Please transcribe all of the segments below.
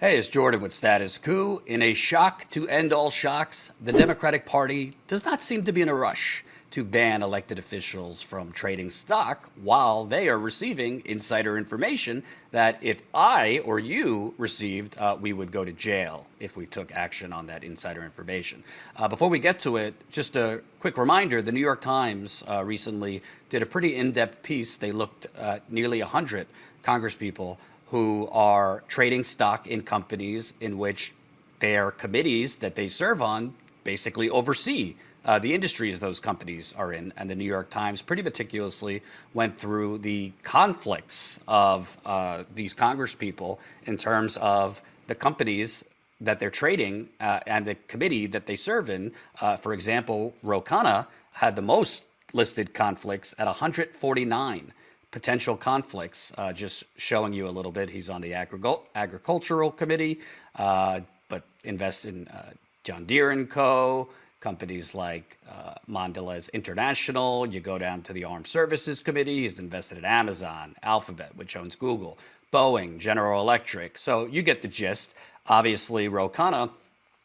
Hey, it's Jordan with Status Coup. In a shock to end all shocks, the Democratic Party does not seem to be in a rush to ban elected officials from trading stock while they are receiving insider information that if I or you received, we would go to jail if we took action on that insider information. Before we get to it, just a quick reminder, the New York Times recently did a pretty in-depth piece. They looked at nearly 100 congresspeople who are trading stock in companies in which their committees that they serve on basically oversee the industries those companies are in. And the New York Times pretty meticulously went through the conflicts of these congresspeople in terms of the companies that they're trading and the committee that they serve in. For example, Ro Khanna had the most listed conflicts at 149 potential conflicts, just showing you a little bit. He's on the agricultural committee, but invests in John Deere and Co., companies like Mondelez International. You go down to the Armed Services Committee. He's invested in Amazon, Alphabet, which owns Google, Boeing, General Electric. So you get the gist. Obviously, Ro Khanna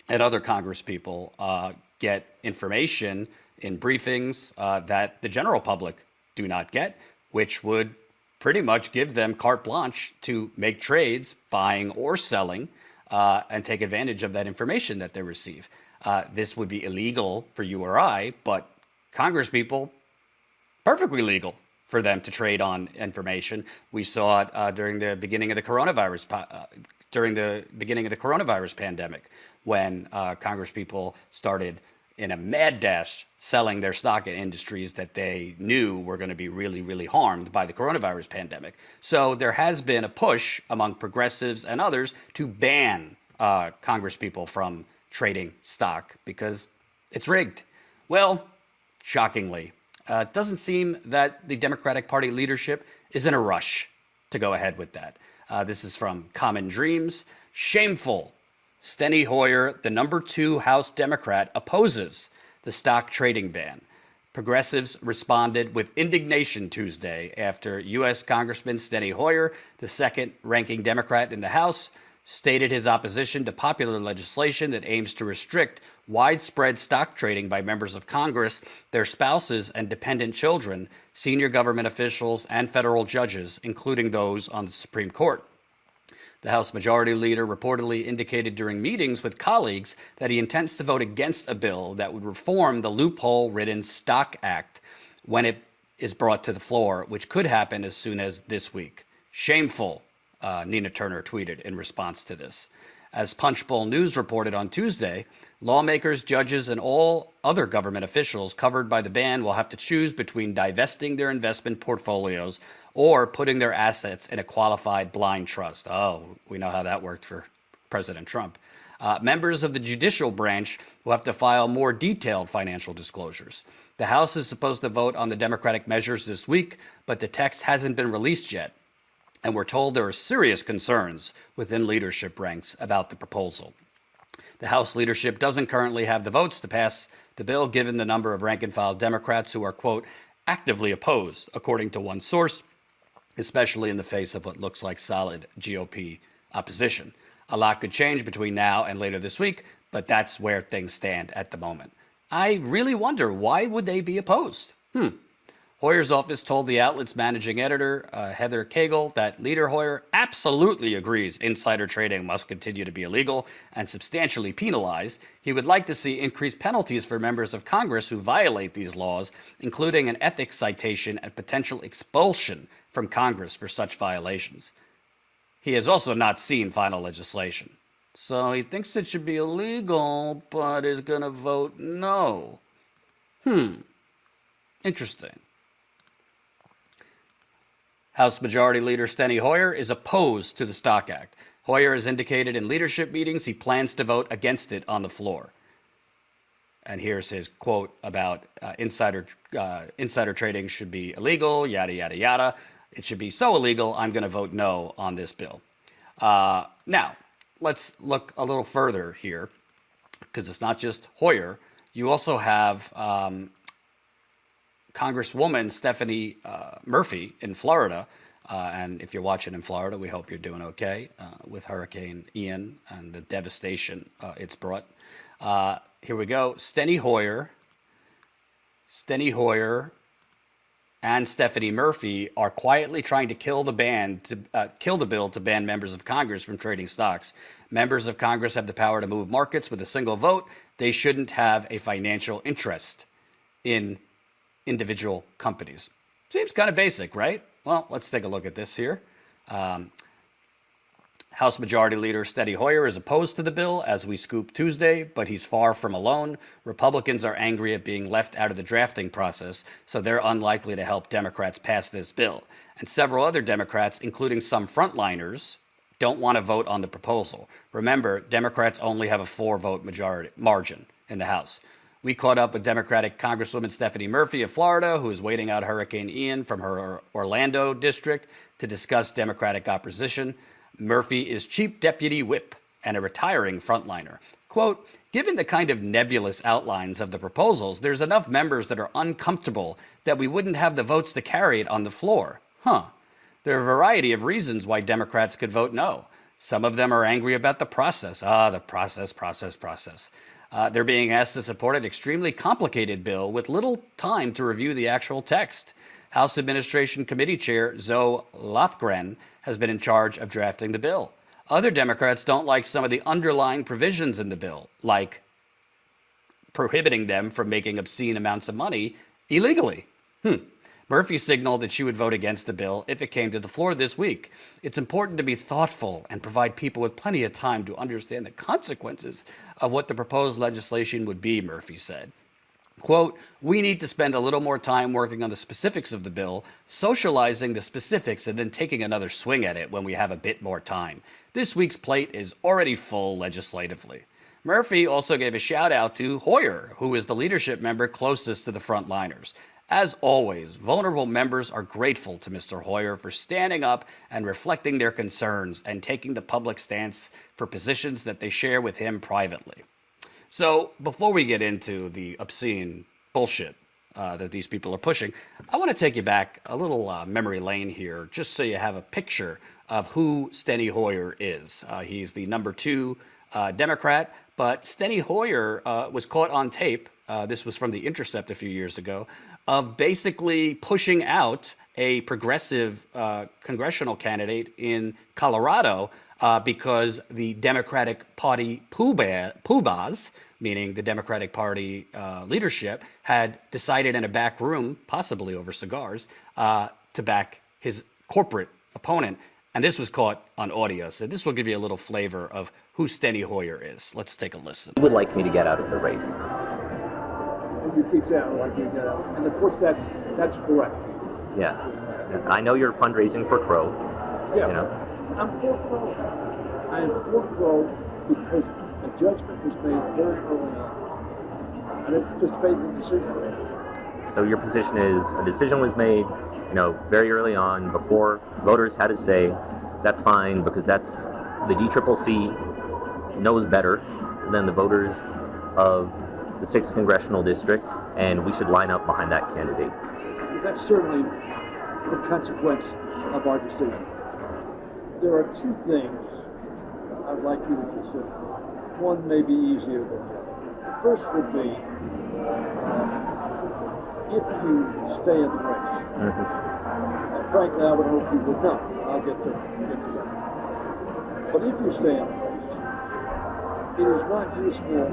and other congresspeople get information in briefings that the general public do not get, which would pretty much give them carte blanche to make trades, buying or selling, and take advantage of that information that they receive. This would be illegal for you or I, but congresspeople, perfectly legal for them to trade on information. We saw it during the beginning of the coronavirus pandemic, when congresspeople started in a mad dash selling their stock in industries that they knew were going to be really, really harmed by the coronavirus pandemic. So there has been a push among progressives and others to ban congresspeople from trading stock because it's rigged. Well, shockingly, it doesn't seem that the Democratic Party leadership is in a rush to go ahead with that. This is from Common Dreams. Shameful. Steny Hoyer, the number 2 House Democrat, opposes the stock trading ban. Progressives responded with indignation Tuesday after U.S. Congressman Steny Hoyer, the second-ranking Democrat in the House, stated his opposition to popular legislation that aims to restrict widespread stock trading by members of Congress, their spouses and dependent children, senior government officials, and federal judges, including those on the Supreme Court. The House Majority Leader reportedly indicated during meetings with colleagues that he intends to vote against a bill that would reform the loophole-ridden Stock Act when it is brought to the floor, which could happen as soon as this week. Shameful, Nina Turner tweeted in response to this. As Punchbowl News reported on Tuesday, lawmakers, judges, and all other government officials covered by the ban will have to choose between divesting their investment portfolios or putting their assets in a qualified blind trust. Oh, we know how that worked for President Trump. Members of the judicial branch will have to file more detailed financial disclosures. The House is supposed to vote on the Democratic measures this week, but the text hasn't been released yet. And we're told there are serious concerns within leadership ranks about the proposal. The House leadership doesn't currently have the votes to pass the bill, given the number of rank-and-file Democrats who are, quote, actively opposed, according to one source, especially in the face of what looks like solid GOP opposition. A lot could change between now and later this week, but that's where things stand at the moment. I really wonder, why would they be opposed? Hoyer's office told the outlet's managing editor, Heather Cagle, that Leader Hoyer absolutely agrees insider trading must continue to be illegal and substantially penalized. He would like to see increased penalties for members of Congress who violate these laws, including an ethics citation and potential expulsion from Congress for such violations. He has also not seen final legislation. So he thinks it should be illegal, but is going to vote no. Interesting. House Majority Leader Steny Hoyer is opposed to the Stock Act. Hoyer has indicated in leadership meetings he plans to vote against it on the floor. And here's his quote about insider trading should be illegal, yada, yada, yada. It should be so illegal, I'm going to vote no on this bill. Now, let's look a little further here, because it's not just Hoyer. You also have Congresswoman Stephanie Murphy in Florida And if you're watching in Florida, we hope you're doing okay with Hurricane Ian and the devastation it's brought. Here we go. Steny Hoyer and Stephanie Murphy are quietly trying to kill the bill to ban members of Congress from trading stocks. Members of Congress have the power to move markets with a single vote. They shouldn't have a financial interest in individual companies. Seems kind of basic, right? Well, let's take a look at this here. House Majority Leader Steny Hoyer is opposed to the bill, as we scooped Tuesday, but he's far from alone. Republicans are angry at being left out of the drafting process, so they're unlikely to help Democrats pass this bill. And several other Democrats, including some frontliners, don't want to vote on the proposal. Remember, Democrats only have a 4-vote majority margin in the House. We caught up with Democratic Congresswoman Stephanie Murphy of Florida, who is waiting out Hurricane Ian from her Orlando district, to discuss Democratic opposition. Murphy is Chief Deputy Whip and a retiring frontliner. Quote, given the kind of nebulous outlines of the proposals, there's enough members that are uncomfortable that we wouldn't have the votes to carry it on the floor. There are a variety of reasons why Democrats could vote no. Some of them are angry about the process. The process. They're being asked to support an extremely complicated bill with little time to review the actual text. House Administration Committee Chair Zoe Lofgren has been in charge of drafting the bill. Other Democrats don't like some of the underlying provisions in the bill, like prohibiting them from making obscene amounts of money illegally. Murphy signaled that she would vote against the bill if it came to the floor this week. It's important to be thoughtful and provide people with plenty of time to understand the consequences of what the proposed legislation would be, Murphy said. Quote, we need to spend a little more time working on the specifics of the bill, socializing the specifics, and then taking another swing at it when we have a bit more time. This week's plate is already full legislatively. Murphy also gave a shout out to Hoyer, who is the leadership member closest to the frontliners. As always, vulnerable members are grateful to Mr. Hoyer for standing up and reflecting their concerns and taking the public stance for positions that they share with him privately. So before we get into the obscene bullshit that these people are pushing, I want to take you back a little memory lane here, just so you have a picture of who Steny Hoyer is. He's the number 2 Democrat, but Steny Hoyer was caught on tape. This was from The Intercept a few years ago, of basically pushing out a progressive congressional candidate in Colorado because the Democratic Party poobahs, meaning the Democratic Party leadership, had decided in a back room, possibly over cigars, to back his corporate opponent. And this was caught on audio. So this will give you a little flavor of who Steny Hoyer is. Let's take a listen. You would like me to get out of the race. And you keep saying, like you get out. And of course, that's correct. Yeah. I know you're fundraising for Crow. Yeah. You know. I'm for Crow. I am for Crow because a judgment was made very early on. I didn't participate in the decision. So your position is a decision was made, very early on, before voters had a say. That's fine because that's the DCCC knows better than the voters of the 6th Congressional District, and we should line up behind that candidate. That's certainly the consequence of our decision. There are 2 things I'd like you to consider. One may be easier than the other. First would be if you stay in the race. And frankly, I would hope you would not. I'll get to that. But if you stay in the race, it is not useful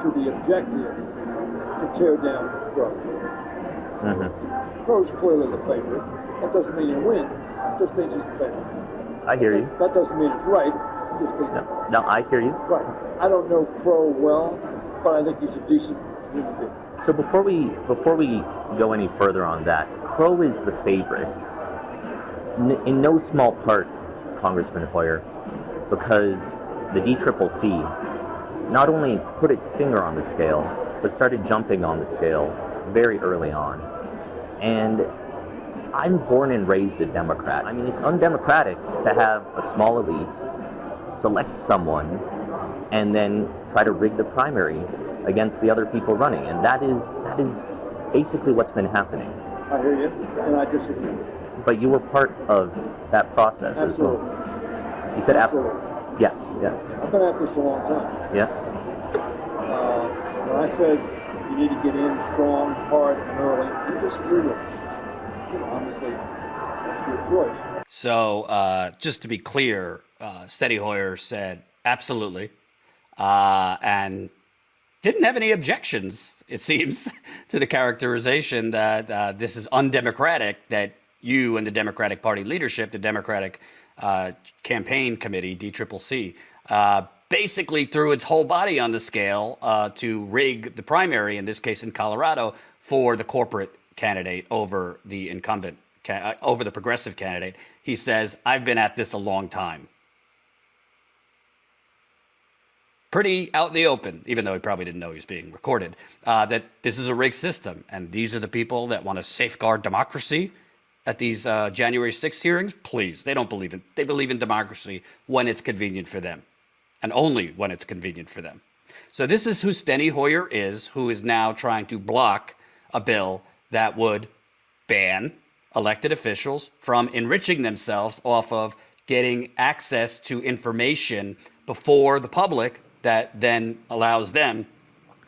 to the objective to tear down Crow. Crow's clearly the favorite. That doesn't mean you win. It just means he's the favorite. I hear you. That doesn't mean it's right. It just means No, I hear you. right. I don't know Crow well, but I think he's a decent human being. So before we go any further on that, Crow is the favorite. In no small part, Congressman Hoyer, because the DCCC not only put its finger on the scale, but started jumping on the scale very early on. And I'm born and raised a Democrat. I mean, it's undemocratic to have a small elite select someone and then try to rig the primary against the other people running. And that is basically what's been happening. I hear you, and I disagree. But you were part of that process Absolutely. as well. You said Absolutely. Yes, yeah. I've been at this a long time. Yeah. When I said you need to get in strong, hard, and early, you disagree with me. Obviously, that's your choice. So just to be clear, Steny Hoyer said absolutely, and didn't have any objections, it seems, to the characterization that this is undemocratic, that you and the Democratic Party leadership, the Democratic Campaign Committee, DCCC, basically threw its whole body on the scale to rig the primary, in this case in Colorado, for the corporate candidate over the incumbent, over the progressive candidate. He says, I've been at this a long time. Pretty out in the open, even though he probably didn't know he was being recorded, that this is a rigged system. And these are the people that want to safeguard democracy at these January 6th hearings. Please, they don't believe in, they believe in democracy when it's convenient for them, and only when it's convenient for them. So this is who Steny Hoyer is, who is now trying to block a bill that would ban elected officials from enriching themselves off of getting access to information before the public that then allows them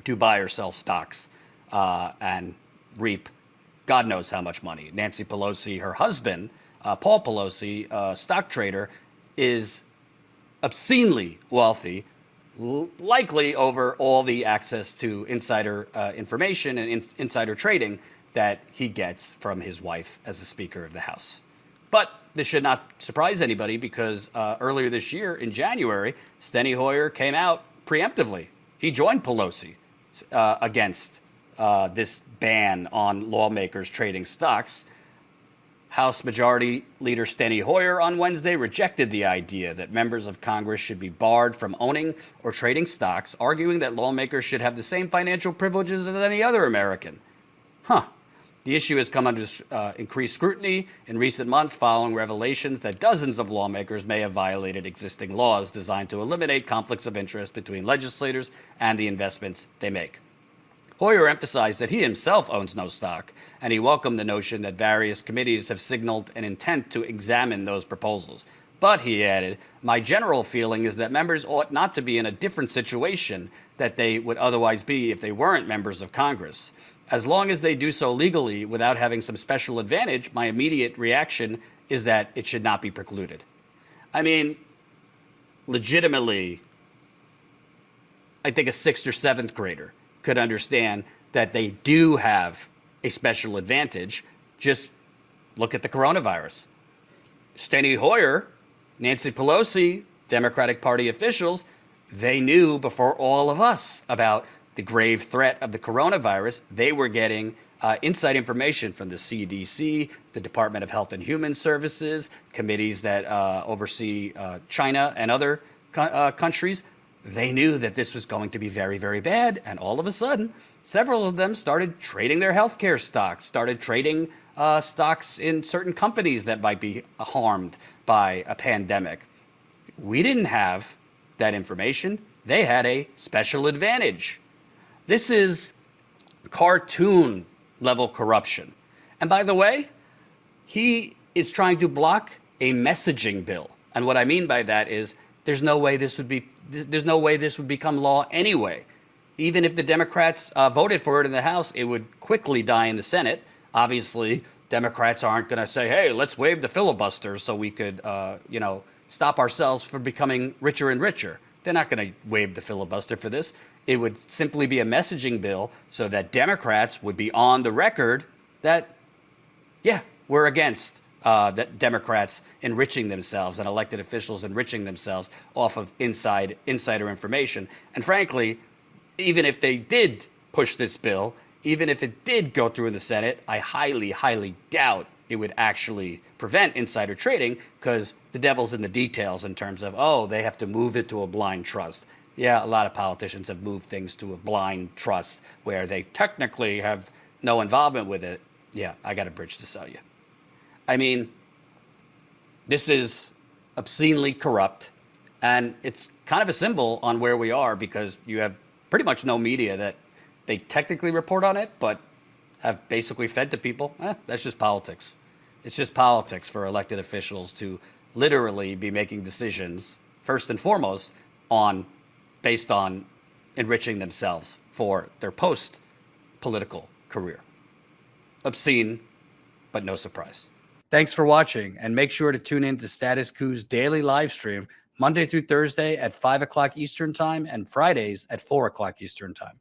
to buy or sell stocks and reap God knows how much money. Nancy Pelosi, her husband, Paul Pelosi, a stock trader, is obscenely wealthy, likely over all the access to insider information and insider trading that he gets from his wife as the Speaker of the House. But this should not surprise anybody, because earlier this year in January, Steny Hoyer came out preemptively. He joined Pelosi against this ban on lawmakers trading stocks. House Majority Leader Steny Hoyer on Wednesday rejected the idea that members of Congress should be barred from owning or trading stocks, arguing that lawmakers should have the same financial privileges as any other American. The issue has come under increased scrutiny in recent months following revelations that dozens of lawmakers may have violated existing laws designed to eliminate conflicts of interest between legislators and the investments they make. Hoyer emphasized that he himself owns no stock, and he welcomed the notion that various committees have signaled an intent to examine those proposals. But, he added, my general feeling is that members ought not to be in a different situation that they would otherwise be if they weren't members of Congress. As long as they do so legally without having some special advantage, my immediate reaction is that it should not be precluded. I mean, legitimately, I think a 6th or 7th grader could understand that they do have a special advantage. Just look at the coronavirus. Steny Hoyer, Nancy Pelosi, Democratic Party officials, they knew before all of us about the grave threat of the coronavirus. They were getting inside information from the CDC, the Department of Health and Human Services, committees that oversee China and other countries. They knew that this was going to be very, very bad. And all of a sudden, several of them started trading their healthcare stocks, started trading stocks in certain companies that might be harmed by a pandemic. We didn't have that information. They had a special advantage. This is cartoon level corruption. And by the way, he is trying to block a messaging bill. And what I mean by that is there's no way this would become law anyway. Even if the Democrats voted for it in the House, it would quickly die in the Senate. Obviously, Democrats aren't going to say, hey, let's waive the filibuster so we could, stop ourselves from becoming richer and richer. They're not going to waive the filibuster for this. It would simply be a messaging bill so that Democrats would be on the record that, yeah, we're against that Democrats enriching themselves and elected officials enriching themselves off of insider information. And frankly, even if they did push this bill, even if it did go through in the Senate, I highly, highly doubt it would actually prevent insider trading, because the devil's in the details in terms of, oh, they have to move it to a blind trust. Yeah, a lot of politicians have moved things to a blind trust where they technically have no involvement with it. Yeah, I got a bridge to sell you. I mean, this is obscenely corrupt, and it's kind of a symbol on where we are, because you have pretty much no media that they technically report on it, but have basically fed to people, that's just politics. It's just politics for elected officials to literally be making decisions, first and foremost, based on enriching themselves for their post-political career. Obscene, but no surprise. Thanks for watching, and make sure to tune in to Status Coup's daily live stream Monday through Thursday at 5 o'clock Eastern Time and Fridays at 4 o'clock Eastern Time.